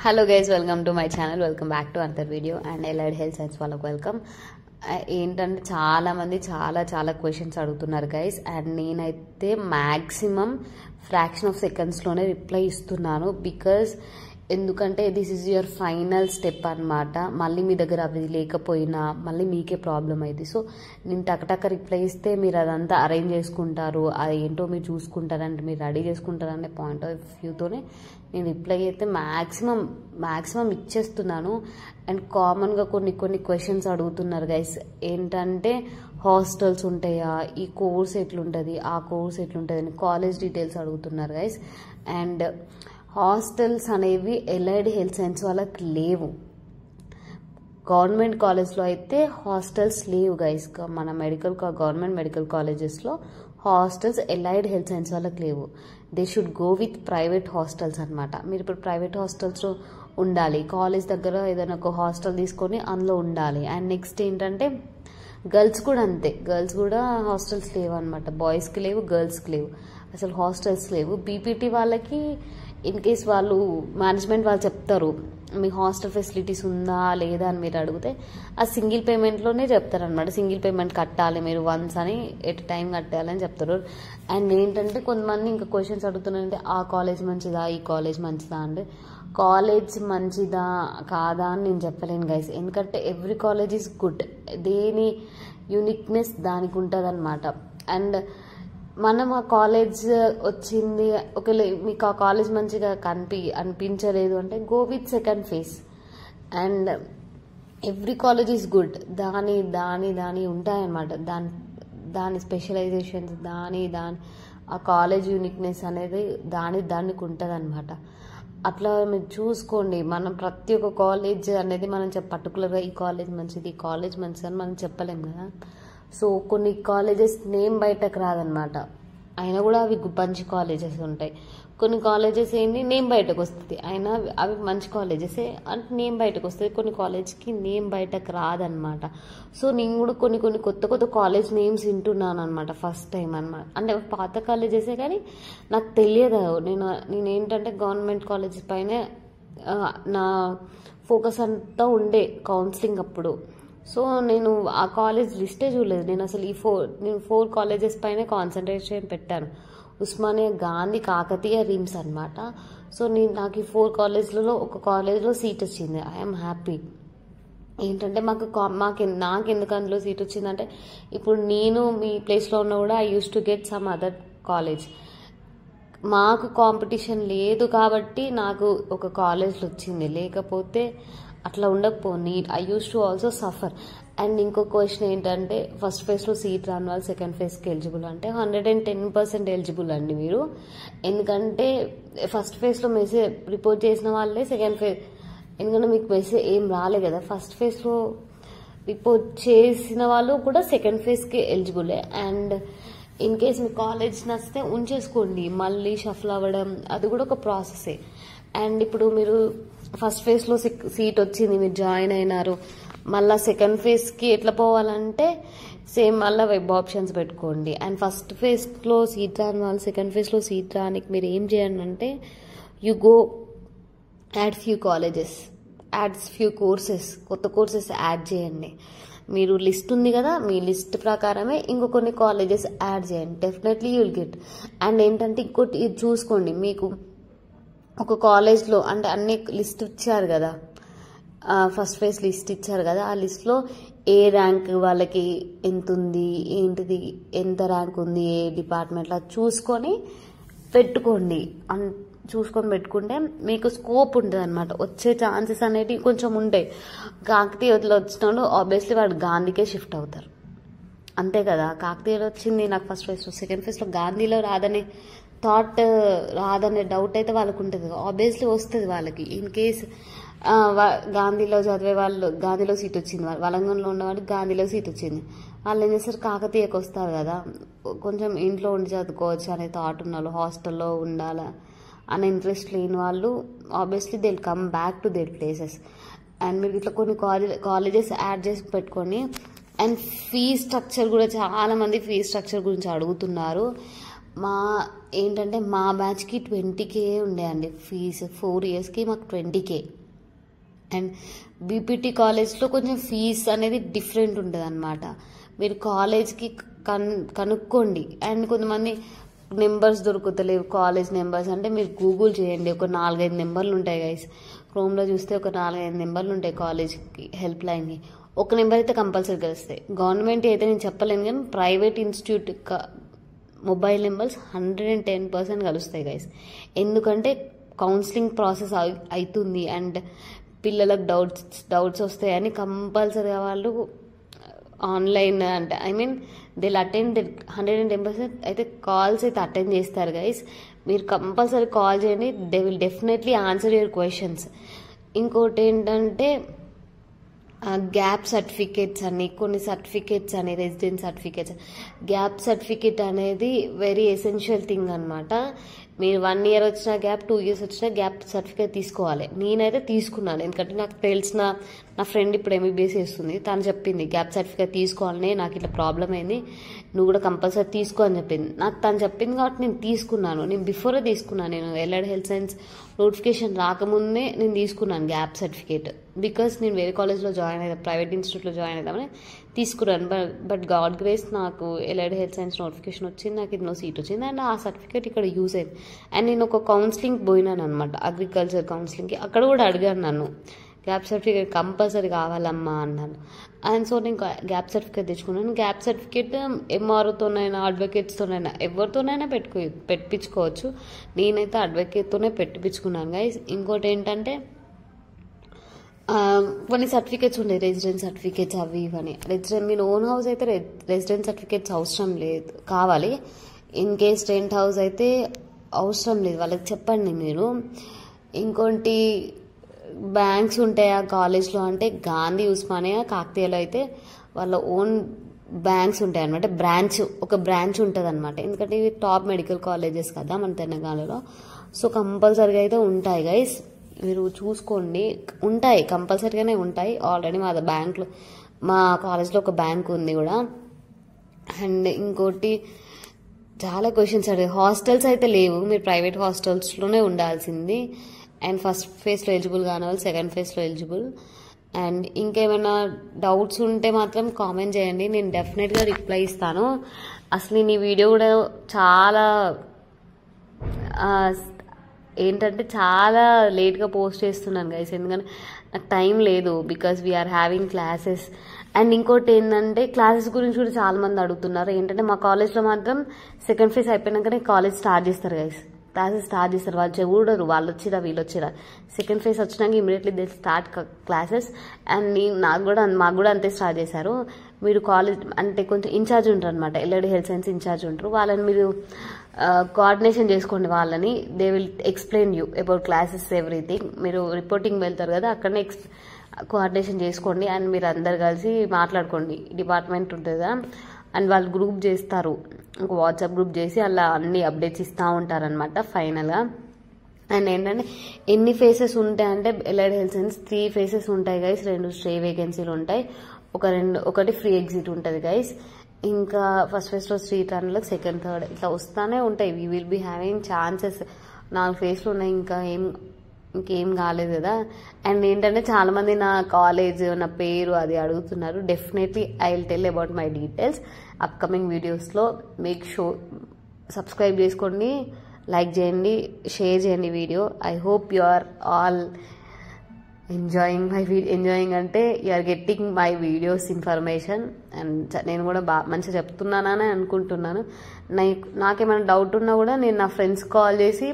Hello guys, welcome to my channel. Welcome back to another video and Allied Health Science వాళ్ళకి welcome. ఏంటంటే చాలా మంది చాలా questions అడుగుతున్నారు గైస్, అండ్ నేనైతే మ్యాక్సిమం ఫ్రాక్షన్ ఆఫ్ సెకండ్స్లోనే రిప్లై ఇస్తున్నాను. బికాజ్ ఎందుకంటే this is your final step అనమాట. మళ్ళీ మీ దగ్గర అవి లేకపోయినా మళ్ళీ మీకే ప్రాబ్లం అయింది. సో నేను టకటక రిప్లై ఇస్తే మీరు అదంతా అరేంజ్ చేసుకుంటారు, అది ఏంటో మీరు చూసుకుంటారంటే మీరు రెడీ చేసుకుంటారనే పాయింట్ ఆఫ్ వ్యూతోనే నేను రిప్లై అయితే మ్యాక్సిమం ఇచ్చేస్తున్నాను. అండ్ కామన్గా కొన్ని క్వశ్చన్స్ అడుగుతున్నారు గైస్. ఏంటంటే హాస్టల్స్ ఉంటాయా, ఈ కోర్స్ ఎట్లుంటుంది, ఆ కోర్స్ ఎట్లుంటుంది అని కాలేజ్ డీటెయిల్స్ అడుగుతున్నారు గైస్. అండ్ హాస్టల్స్ అనేవి ఎలైడ్ హెల్త్ సైన్స్ వాళ్ళకి లేవు. గవర్నమెంట్ కాలేజ్లో అయితే హాస్టల్స్ లేవు గైస్. మన గవర్నమెంట్ మెడికల్ కాలేజెస్లో హాస్టల్స్ ఎలైడ్ హెల్త్ సైన్స్ వాళ్ళకి లేవు. They should go with private hostels అనమాట. మీరు ఇప్పుడు ప్రైవేట్ హాస్టల్స్లో ఉండాలి, కాలేజ్ దగ్గర ఏదైనా ఒక హాస్టల్ తీసుకొని అందులో ఉండాలి. అండ్ నెక్స్ట్ ఏంటంటే గర్ల్స్ కూడా అంతే, గర్ల్స్ కూడా హాస్టల్స్ లేవు అనమాట. బాయ్స్కి లేవు, గర్ల్స్కి లేవు, అసలు హాస్టల్స్ లేవు. బీపీటీ వాళ్ళకి ఇన్ కేస్ వాళ్ళు మేనేజ్మెంట్ వాళ్ళు చెప్తారు మీ హాస్టల్ ఫెసిలిటీస్ ఉందా లేదా అని మీరు అడిగితే ఆ సింగిల్ పేమెంట్లోనే చెప్తారనమాట. సింగిల్ పేమెంట్ కట్టాలి మీరు వన్స్ అని, ఎట్ టైం కట్టాలని చెప్తారు. అండ్ ఏంటంటే కొంతమంది ఇంకా క్వశ్చన్స్ అడుగుతున్నారంటే ఆ కాలేజ్ మంచిదా, ఈ కాలేజ్ మంచిదా అంటే కాలేజ్ మంచిదా కాదా అని నేను చెప్పలేను గైస్. ఎందుకంటే ఎవ్రీ కాలేజ్ ఈజ్ గుడ్, దేని యూనిక్నెస్ దానికి ఉంటుంది అనమాట. అండ్ మనం ఆ కాలేజ్ వచ్చింది ఒకవేళ మీకు ఆ కాలేజ్ మంచిగా అనిపించలేదు అంటే go with second phase. And every college is good, దాని ఉంటాయన్నమాట. దాని స్పెషలైజేషన్స్ దాని ఆ కాలేజ్ యూనిక్నెస్ అనేది దానికి ఉంటుంది అనమాట. అట్లా మీరు చూసుకోండి. మనం ప్రతి ఒక్క కాలేజ్ అనేది మనం పర్టికులర్గా ఈ కాలేజ్ మంచిది, ఈ కాలేజ్ మంచిది అని మనం చెప్పలేము కదా. సో కొన్ని కాలేజెస్ నేమ్ బయటకు రాదనమాట, అయినా కూడా అవి మంచి కాలేజెస్ ఉంటాయి. కొన్ని కాలేజెస్ ఏంటి నేమ్ బయటకు వస్తుంది, అయినా అవి మంచి కాలేజెసే అంటే నేమ్ బయటకు వస్తుంది. కొన్ని కాలేజ్కి నేమ్ బయటకు రాదనమాట. సో నేను కూడా కొన్ని కొత్త కాలేజ్ నేమ్స్ వింటున్నాను అనమాట ఫస్ట్ టైం అనమాట. అంటే పాత కాలేజెసే కానీ నాకు తెలియదు. నేను ఏంటంటే గవర్నమెంట్ కాలేజెస్ పైనే నా ఫోకస్ అంతా ఉండే కౌన్సిలింగ్ అప్పుడు. సో నేను ఆ కాలేజ్ లిస్టే చూడలేదు. నేను అసలు నేను 4 కాలేజెస్ పైన కాన్సన్ట్రేషన్ పెట్టాను. ఉస్మానియా, గాంధీ, కాకతీయ, రిమ్స్ అనమాట. సో నాకు ఈ 4 కాలేజ్లలో ఒక కాలేజ్లో సీట్ వచ్చింది. I'm happy. ఏంటంటే నాకు ఎందుకు అందులో సీట్ వచ్చిందంటే ఇప్పుడు నేను మీ ప్లేస్లో ఉన్నా కూడా I use to get some other college. మాకు కాంపిటీషన్ లేదు కాబట్టి నాకు ఒక కాలేజ్లో వచ్చింది, లేకపోతే అట్లా ఉండకపోని I use to also suffer. And ఇంకో క్వశ్చన్ ఏంటంటే ఫస్ట్ ఫేజ్లో సీట్ రాని వాళ్ళు సెకండ్ ఫేజ్కి ఎలిజిబుల్ అంటే 110% ఎలిజిబుల్ అండి మీరు. ఎందుకంటే ఫస్ట్ ఫేజ్లో మెసేజ్ రిపోర్ట్ చేసిన వాళ్ళే సెకండ్ ఫేజ్, ఎందుకంటే మీకు మెసేజ్ ఏం రాలే కదా. ఫస్ట్ ఫేజ్లో రిపోర్ట్ చేసిన వాళ్ళు కూడా సెకండ్ ఫేజ్కి ఎలిజిబులే. అండ్ ఇన్ కేస్ మీ కాలేజ్ నచ్చితే ఉంచేసుకోండి, మళ్ళీ షఫల్ అవ్వడం అది కూడా ఒక ప్రాసెసే. అండ్ ఇప్పుడు మీరు ఫస్ట్ ఫేజ్లో సీట్ వచ్చింది, మీరు జాయిన్ అయినారు, మళ్ళీ సెకండ్ ఫేజ్కి ఎట్లా పోవాలంటే సేమ్ మళ్ళీ వెబ్ ఆప్షన్స్ పెట్టుకోండి. అండ్ ఫస్ట్ ఫేజ్లో సీట్ రాని వాళ్ళు సెకండ్ ఫేజ్లో సీట్ రానికి మీరు ఏం చేయండి అంటే you go add few colleges, ads few courses, కొత్త కోర్సెస్ యాడ్ చేయండి. మీరు లిస్ట్ ఉంది కదా, మీ లిస్ట్ ప్రకారమే ఇంకో కొన్ని కాలేజెస్ యాడ్ చేయండి, definitely you will get. And ఏంటంటే ఇంకోటి ఇది చూసుకోండి, మీకు ఒక కాలేజ్లో అంటే అన్ని లిస్ట్ ఇచ్చారు కదా, ఫస్ట్ ఫేజ్ లిస్ట్ ఇచ్చారు కదా, ఆ లిస్ట్లో ఏ ర్యాంక్ వాళ్ళకి ఎంత ఉంది, ఏంటిది ఎంత ర్యాంక్ ఉంది, ఏ డిపార్ట్మెంట్లో చూసుకొని పెట్టుకోండి. చూసుకొని పెట్టుకుంటే మీకు స్కోప్ ఉంటుంది అనమాట, వచ్చే ఛాన్సెస్ అనేవి కొంచెం ఉంటాయి. కాకతీయలో వచ్చిన వాళ్ళు ఆబ్వియస్లీ వాడు గాంధీకే షిఫ్ట్ అవుతారు, అంతే కదా. కాకతీయలో వచ్చింది నాకు ఫస్ట్ ఫేజ్లో, సెకండ్ ఫేజ్లో గాంధీలో రాదనే డౌట్ అయితే వాళ్ళకు ఉంటుంది. ఆబ్వియస్లీ వస్తుంది వాళ్ళకి. ఇన్ కేస్ గాంధీలో చదివే వాళ్ళు గాంధీలో సీట్ వచ్చింది, వలంగంలో ఉన్నవాడికి గాంధీలో సీట్ వచ్చింది, వాళ్ళు ఏం చేస్తారు కాకతీయకు వస్తారు కదా, కొంచెం ఇంట్లో ఉండి చదువుకోవచ్చు అనే థాట్ ఉన్న వాళ్ళు, హాస్టల్లో ఉండాలా అనే ఇంట్రెస్ట్ లేని వాళ్ళు obviously they will come back to their places. And మీరు ఇట్లా కొన్ని కాలేజెస్ యాడ్ చేసి పెట్టుకొని. అండ్ ఫీ స్ట్రక్చర్ కూడా చాలామంది ఫీ స్ట్రక్చర్ గురించి అడుగుతున్నారు. మా ఏంటంటే మా బ్యాచ్కి 20K ఉండే అండి ఫీజు, 4 yearsకి మాకు 20K. అండ్ బీపీటీ కాలేజ్లో కొంచెం ఫీజ్ అనేది డిఫరెంట్ ఉంటుంది అనమాట. మీరు కాలేజ్కి కనుక్కోండి. అండ్ కొంతమంది నెంబర్స్ దొరుకుతలేవు, కాలేజ్ నెంబర్స్ అంటే మీరు గూగుల్ చేయండి. ఒక 4-5 నెంబర్లు ఉంటాయి గైస్. క్రోమ్లో చూస్తే ఒక 4-5 నెంబర్లు ఉంటాయి కాలేజ్కి హెల్ప్ లైన్కి. ఒక నెంబర్ అయితే కంపల్సరీ కలుస్తాయి. గవర్నమెంట్ అయితే నేను చెప్పలేను, కానీ ప్రైవేట్ ఇన్స్టిట్యూట్ మొబైల్ నెంబర్స్ 110% కలుస్తాయి గైస్. ఎందుకంటే కౌన్సిలింగ్ ప్రాసెస్ అవుతుంది అండ్ పిల్లలకు డౌట్స్ వస్తాయని కంపల్సరీగా వాళ్ళు ఆన్లైన్ అంటే దిల్ అటెండ్ 110% అయితే కాల్స్ అయితే అటెండ్ చేస్తారు గైస్. మీరు కంపల్సరీ కాల్ చేయండి, they will definitely answer your questions. ఇంకోటి ఏంటంటే గ్యాప్ సర్టిఫికేట్స్ అని, కొన్ని సర్టిఫికేట్స్ అని, రెసిడెన్స్ సర్టిఫికేట్స్. గ్యాప్ సర్టిఫికేట్ అనేది వెరీ ఎసెన్షియల్ థింగ్ అనమాట. మీరు 1 year వచ్చినా గ్యాప్, 2 years వచ్చినా గ్యాప్ సర్టిఫికేట్ తీసుకోవాలి. నేనైతే తీసుకున్నాను, ఎందుకంటే నాకు తెలిసిన నా ఫ్రెండ్ ఇప్పుడు MBBS చేస్తుంది, తను చెప్పింది గ్యాప్ సర్టిఫికేట్ తీసుకోవాలని, నాకు ఇట్లా ప్రాబ్లం అయింది, నువ్వు కూడా కంపల్సరీ తీసుకో అని చెప్పింది. నాకు తను చెప్పింది కాబట్టి నేను తీసుకున్నాను. నేను బిఫోరే తీసుకున్నాను, నేను ఎలైడ్ హెల్త్ సైన్స్ నోటిఫికేషన్ రాకముందే నేను తీసుకున్నాను గ్యాప్ సర్టిఫికేట్. బికాస్ నేను వేరే కాలేజ్లో జాయిన్ అయ్యాను, ప్రైవేట్ ఇన్స్టిట్యూట్లో జాయిన్ అవుదామని తీసుకున్నాను. బట్ గాడ్ గ్రేస్ నాకు ఎలైడ్ హెల్త్ సైన్స్ నోటిఫికేషన్ వచ్చింది, నాకు ఇందులో సీట్ వచ్చింది అండ్ ఆ సర్టిఫికేట్ ఇక్కడ యూజ్ అయింది. అండ్ నేను ఒక కౌన్సిలింగ్ పోయినాను అనమాట, అగ్రికల్చర్ కౌన్సిలింగ్కి. అక్కడ కూడా అడిగాను నన్ను, గ్యాప్ సర్టిఫికేట్ కంపల్సరీ కావాలమ్మా అన్నాను. అండ్ సో నేను గ్యాప్ సర్టిఫికేట్ తెచ్చుకున్నాను. గ్యాప్ సర్టిఫికేట్ MROతోనైనా అడ్వకేట్స్తోనైనా ఎవరితోనైనా పెట్టించుకోవచ్చు. నేనైతే అడ్వకేట్తోనే పెట్టించుకున్నాను గైస్. ఇంకోటి ఏంటంటే కొన్ని సర్టిఫికేట్స్ ఉంటాయి, రెసిడెన్స్ సర్టిఫికేట్స్ అవి ఇవని. మీరు ఓన్ హౌస్ అయితే రెసిడెన్స్ సర్టిఫికేట్స్ అవసరం లేదు, కావాలి. ఇన్ కేస్ రెంట్ హౌస్ అయితే అవసరం లేదు, వాళ్ళకి చెప్పండి మీరు. ఇంకోటి బ్యాంక్స్ ఉంటాయి ఆ కాలేజ్లో, అంటే గాంధీ, ఉస్మానియా, కాకతీయలో అయితే వాళ్ళ ఓన్ బ్యాంక్స్ ఉంటాయి అనమాట. ఒక బ్రాంచ్ ఉంటుంది అనమాట, ఎందుకంటే ఇవి టాప్ మెడికల్ కాలేజెస్ కదా మన తెలంగాణలో. సో కంపల్సరీగా అయితే ఉంటాయి గైస్, మీరు చూసుకోండి. ఉంటాయి, కంపల్సరీగానే ఉంటాయి. ఆల్రెడీ మా కాలేజ్లో ఒక బ్యాంక్ ఉంది కూడా. అండ్ ఇంకోటి చాలా క్వశ్చన్స్ అడిగారు. హాస్టల్స్ అయితే లేవు, మీరు ప్రైవేట్ హాస్టల్స్లోనే ఉండాల్సింది. అండ్ ఫస్ట్ ఫేజ్లో ఎలిజిబుల్ కాని వాళ్ళు సెకండ్ ఫేజ్లో ఎలిజిబుల్. అండ్ ఇంకేమైనా డౌట్స్ ఉంటే మాత్రం కామెంట్ చేయండి, నేను డెఫినెట్గా రిప్లై ఇస్తాను. అసలు నేను ఈ వీడియో కూడా చాలా చాలా లేట్గా పోస్ట్ చేస్తున్నాను గైస్, ఎందుకంటే నాకు టైం లేదు, because we are having classes. And ఇంకోటి ఏంటంటే క్లాసెస్ గురించి కూడా చాలా మంది అడుగుతున్నారు. ఏంటంటే మా కాలేజ్లో మాత్రం సెకండ్ ఫేజ్ అయిపోయినాకనే కాలేజ్ స్టార్ట్ చేస్తారు గైస్, క్లాసెస్ స్టార్ట్ చేస్తారు. వాళ్ళు చూడరు వాళ్ళు వచ్చిరా వీళ్ళు వచ్చిరా, సెకండ్ ఫేజ్ వచ్చినాక immediately they start classes. And మాకు కూడా అంతే స్టార్ట్ చేశారు. మీరు కాలేజ్ అంటే కొంచెం ఇన్ఛార్జ్ ఉంటారు అనమాట, ఎల్ఐడి హెల్త్ సైన్స్ ఇన్ఛార్జ్ ఉంటారు, వాళ్ళని మీరు కోఆర్డినేషన్ చేసుకోండి వాళ్ళని. They will explain you about classes everything. మీరు రిపోర్టింగ్ వెళ్తారు కదా, అక్కడనే కోఆర్డినేషన్ చేసుకోండి. అండ్ మీరు అందరు కలిసి మాట్లాడుకోండి, డిపార్ట్మెంట్ ఉంటుందా అండ్ వాళ్ళు గ్రూప్ చేస్తారు, ఒక వాట్సాప్ గ్రూప్ చేసి అలా అన్ని అప్డేట్స్ ఇస్తూ ఉంటారనమాట ఫైనల్గా. అండ్ ఏంటంటే ఎన్ని ఫేసెస్ ఉంటాయంటే ఎలైడ్ హెల్త్ సైన్స్ 3 phases ఉంటాయి గైస్. 2 స్టే వేకెన్సీలు ఉంటాయి, ఒకటి ఫ్రీ ఎగ్జిట్ ఉంటుంది గైస్. ఇంకా ఫస్ట్ ఫేజ్లో సీట్ రన్లో సెకండ్ థర్డ్ ఇట్లా వస్తూనే ఉంటాయి. We will be having chances. 4 phases ఉన్నాయి, ఇంకేం కాలేదు కదా. అండ్ ఏంటంటే చాలామంది నా కాలేజ్ నా పేరు అది అడుగుతున్నారు. Definitely I will tell about my details upcoming వీడియోస్లో. మేక్ షూర్ సబ్స్క్రైబ్ చేసుకోండి, లైక్ చేయండి, షేర్ చేయండి video. I hope you are all enjoying అంటే you are getting my videos information. And నేను కూడా మంచిగా చెప్తున్నానని అనుకుంటున్నాను. నాకేమైనా డౌట్ ఉన్నా కూడా నేను నా ఫ్రెండ్స్ కాల్ చేసి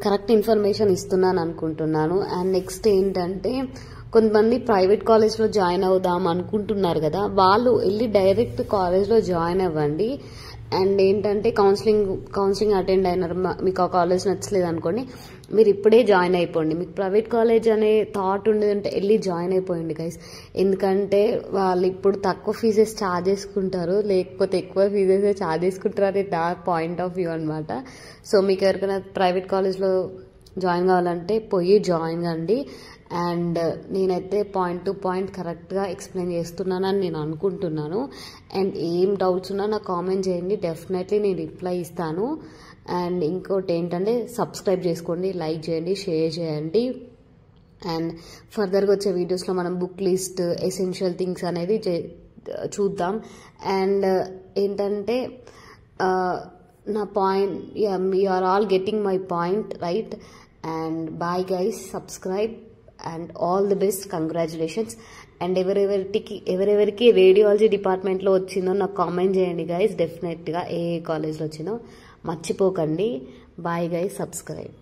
కరెక్ట్ ఇన్ఫర్మేషన్ ఇస్తున్నాను అనుకుంటున్నాను. అండ్ నెక్స్ట్ ఏంటంటే కొంతమంది ప్రైవేట్ కాలేజ్లో జాయిన్ అవుదాం అనుకుంటున్నారు కదా, వాళ్ళు వెళ్ళి డైరెక్ట్ కాలేజ్లో జాయిన్ అవ్వండి. అండ్ ఏంటంటే కౌన్సిలింగ్ అటెండ్ అయినారు, మీకు ఆ కాలేజ్ నచ్చలేదు అనుకోండి, మీరు ఇప్పుడే జాయిన్ అయిపోండి. మీకు ప్రైవేట్ కాలేజ్ అనే థాట్ ఉండేదంటే వెళ్ళి జాయిన్ అయిపోయింది గైస్. ఎందుకంటే వాళ్ళు ఇప్పుడు తక్కువ ఫీజెస్ ఛార్జ్ చేసుకుంటారు, లేకపోతే ఎక్కువ ఫీజెస్ ఛార్జ్ చేసుకుంటారు అనే నా పాయింట్ ఆఫ్ వ్యూ అనమాట. సో మీకు ఎవరికైనా ప్రైవేట్ కాలేజ్లో జాయిన్ కావాలంటే పోయి జాయిన్ కండి. అండ్ నేనైతే పాయింట్ టు పాయింట్ కరెక్ట్గా ఎక్స్ప్లెయిన్ చేస్తున్నానని నేను అనుకుంటున్నాను. అండ్ ఏం డౌట్స్ ఉన్నా నాకు కామెంట్ చేయండి, డెఫినెట్లీ నేను రిప్లై ఇస్తాను. అండ్ ఇంకోటి ఏంటంటే సబ్స్క్రైబ్ చేసుకోండి, లైక్ చేయండి, షేర్ చేయండి. అండ్ ఫర్దర్గా వచ్చే వీడియోస్లో మనం బుక్ లిస్ట్, ఎసెన్షియల్ థింగ్స్ అనేది చూద్దాం. అండ్ ఏంటంటే నా point, you are all getting my point right. And bye guys, subscribe and all the best, congratulations. అండ్ ఎవరెవరికి రేడియాలజీ డిపార్ట్మెంట్లో వచ్చిందో నాకు కామెంట్ చేయండి గైస్, డెఫినెట్గా ఏ కాలేజ్లో వచ్చిందో మర్చిపోకండి. Bye guys, subscribe.